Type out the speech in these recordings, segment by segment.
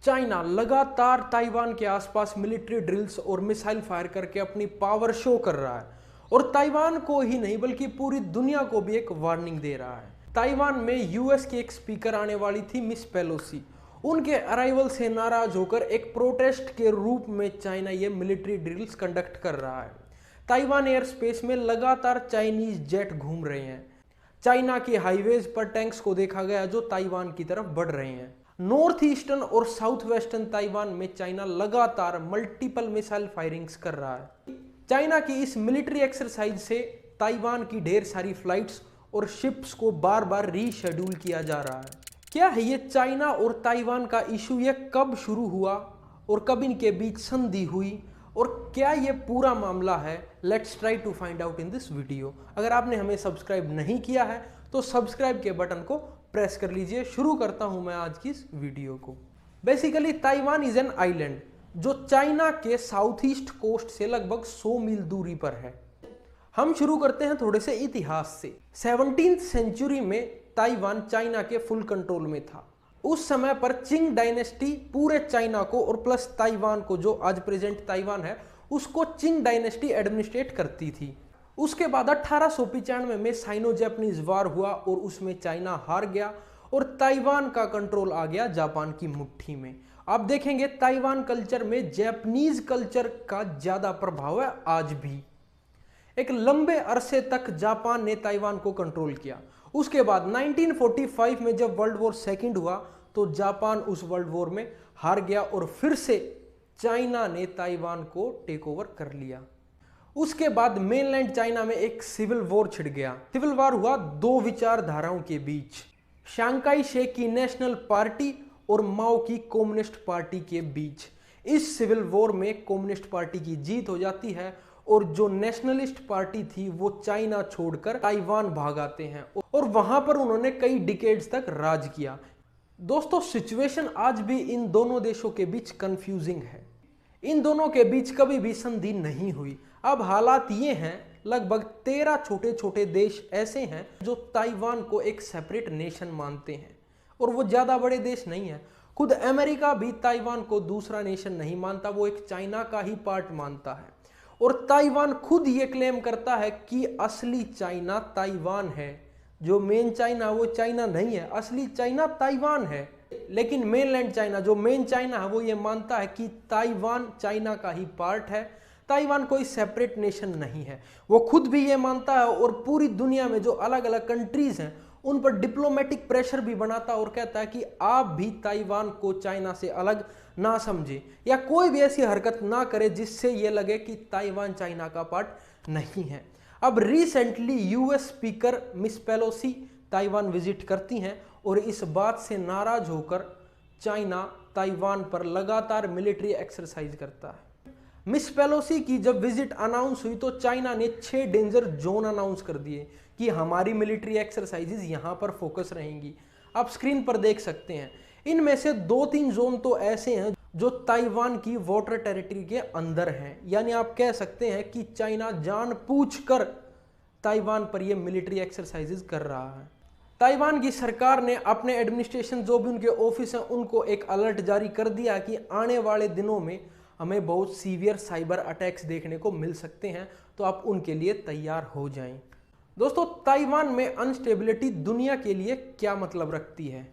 China लगातार Taiwan के आसपास मिलिट्री ड्रिल्स और मिसाइल फायर करके अपनी पावर शो कर रहा है और ताइवान को ही नहीं बल्कि पूरी दुनिया को भी एक वार्निंग दे रहा है। ताइवान में यूएस की एक स्पीकर आने वाली थी, मिस पेलोसी। उनके अराइवल से नाराज होकर एक प्रोटेस्ट के रूप में चाइना ये मिलिट्री ड्रिल्स कंडक्ट कर रहा है। ताइवान एयर स्पेस में लगातार चाइनीज जेट घूम रहे हैं। चाइना के हाईवेज पर टैंक्स को देखा गया जो ताइवान की तरफ बढ़ रहे हैं। नॉर्थ ईस्टर्न और साउथ वेस्टर्न ताइवान में चाइना लगातार मल्टीपल मिसाइल फायरिंग्स कर रहा है। चाइना की इस मिलिट्री एक्सरसाइज से ताइवान की ढेर सारी फ्लाइट्स और शिप्स को बार बार रीशेड्यूल किया जा रहा है। क्या है ये चाइना और ताइवान का इशू? ये कब शुरू हुआ और कब इनके बीच संधि हुई और क्या ये पूरा मामला है? Let's try to find out in this video. अगर आपने हमें सब्सक्राइब नहीं किया है तो सब्सक्राइब के बटन को प्रेस कर लीजिए। शुरू करता हूं मैं आज की इस वीडियो को। Basically Taiwan is an island जो चाइना के साउथ ईस्ट कोस्ट से लगभग 100 मील दूरी पर है। हम शुरू करते हैं थोड़े से इतिहास से। 17th सेंचुरी में ताइवान चाइना के फुल कंट्रोल में था। उस समय पर चिंग डायनेस्टी पूरे चाइना को और प्लस ताइवान को, जो आज प्रेजेंट ताइवान है, उसको चिंग डायनेस्टी एडमिनिस्ट्रेट करती थी। उसके बाद 1895 में साइनो जैपनीज वार हुआ और उसमें चाइना हार गया और ताइवान का कंट्रोल आ गया जापान की मुट्ठी में। आप देखेंगे ताइवान कल्चर में जापानीज कल्चर का ज्यादा प्रभाव है आज भी। एक लंबे अरसे तक जापान ने ताइवान को कंट्रोल किया। उसके बाद 1945 में जब वर्ल्ड वॉर सेकंड हुआ तो जापान उस वर्ल्ड वॉर में हार गया और फिर से चाइना ने ताइवान को टेक ओवर कर लिया। उसके बाद मेनलैंड चाइना में एक सिविल वॉर छिड़ गया। सिविल वॉर हुआ दो विचारधाराओं के बीच, शांघाई शेक की नेशनल पार्टी और माओ की कम्युनिस्ट पार्टी के बीच। इस सिविल वॉर में कम्युनिस्ट पार्टी की जीत हो जाती है और जो नेशनलिस्ट पार्टी थी वो चाइना छोड़कर ताइवान भाग आते हैं और वहां पर उन्होंने कई डिकेड्स तक राज किया। दोस्तों, सिचुएशन आज भी इन दोनों देशों के बीच कंफ्यूजिंग है। इन दोनों के बीच कभी भी संधि नहीं हुई। अब हालात ये हैं, लगभग 13 छोटे छोटे देश ऐसे हैं जो ताइवान को एक सेपरेट नेशन मानते हैं और वो ज्यादा बड़े देश नहीं है। खुद अमेरिका भी ताइवान को दूसरा नेशन नहीं मानता, वो एक चाइना का ही पार्ट मानता है। और ताइवान खुद ये क्लेम करता है कि असली चाइना ताइवान है। जो मेन चाइना वो चाइना नहीं है, असली चाइना ताइवान है। लेकिन मेनलैंड चाइना, जो मेन चाइना है, वो ये मानता है कि ताइवान चाइना का ही पार्ट है, ताइवान कोई सेपरेट नेशन नहीं है। वो खुद भी ये मानता है और पूरी दुनिया में जो अलग अलग कंट्रीज हैं उन पर डिप्लोमेटिक प्रेशर भी बनाता है और कहता है कि आप भी ताइवान को चाइना से अलग ना समझे या कोई भी ऐसी हरकत ना करे जिससे ये लगे कि ताइवान चाइना का पार्ट नहीं है। अब recently US speaker miss Pelosi Taiwan visit करती हैं और इस बात से नाराज होकर चाइना ताइवान पर लगातार मिलिट्री एक्सरसाइज करता है। मिस पेलोसी की जब विजिट अनाउंस हुई तो चाइना ने 6 डेंजर जोन अनाउंस कर दिए कि हमारी मिलिट्री एक्सरसाइजेज यहां पर फोकस रहेंगी। आप स्क्रीन पर देख सकते हैं। इनमें से 2-3 जोन तो ऐसे हैं जो ताइवान की वाटर टेरिटरी के अंदर हैं, यानी आप कह सकते हैं कि चाइना जानबूझकर ताइवान पर यह मिलिट्री एक्सरसाइजेज कर रहा है। ताइवान की सरकार ने अपने एडमिनिस्ट्रेशन, जो भी उनके ऑफिस हैं, उनको एक अलर्ट जारी कर दिया कि आने वाले दिनों में हमें बहुत सीवियर साइबर अटैक्स देखने को मिल सकते हैं, तो आप उनके लिए तैयार हो जाएं। दोस्तों, ताइवान में अनस्टेबिलिटी दुनिया के लिए क्या मतलब रखती है?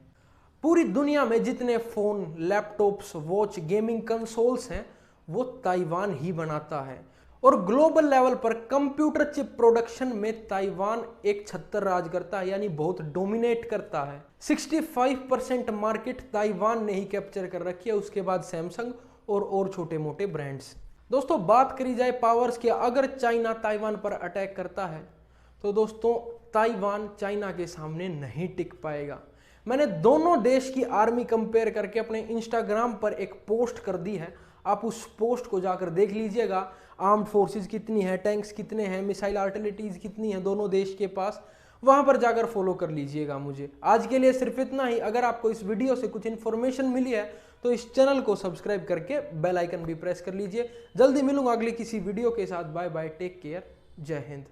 पूरी दुनिया में जितने phone, laptops, watch, gaming consoles हैं वो ताइवान ही बनाता है और ग्लोबल लेवल पर कंप्यूटर चिप प्रोडक्शन में ताइवान एक छत्तर राज करता है, यानी बहुत डोमिनेट करता है। 65% मार्केट ताइवान ने ही कैप्चर कर रखी है। उसके बाद सैमसंग और छोटे मोटे ब्रांड्स। दोस्तों, बात करी जाए पावर्स की, अगर चाइना ताइवान पर अटैक करता है तो दोस्तों ताइवान चाइना के सामने नहीं टिक पाएगा। मैंने दोनों देश की आर्मी कंपेयर करके अपने इंस्टाग्राम पर एक पोस्ट कर दी है, आप उस पोस्ट को जाकर देख लीजिएगा। आर्म्ड फोर्सेस कितनी है, टैंक्स कितने हैं, मिसाइल आर्टिलरीज कितनी है दोनों देश के पास, वहां पर जाकर फॉलो कर लीजिएगा मुझे। आज के लिए सिर्फ इतना ही। अगर आपको इस वीडियो से कुछ इन्फॉर्मेशन मिली है तो इस चैनल को सब्सक्राइब करके बेल आइकन भी प्रेस कर लीजिए। जल्दी मिलूंगा अगली किसी वीडियो के साथ। बाय बाय, टेक केयर, जय हिंद।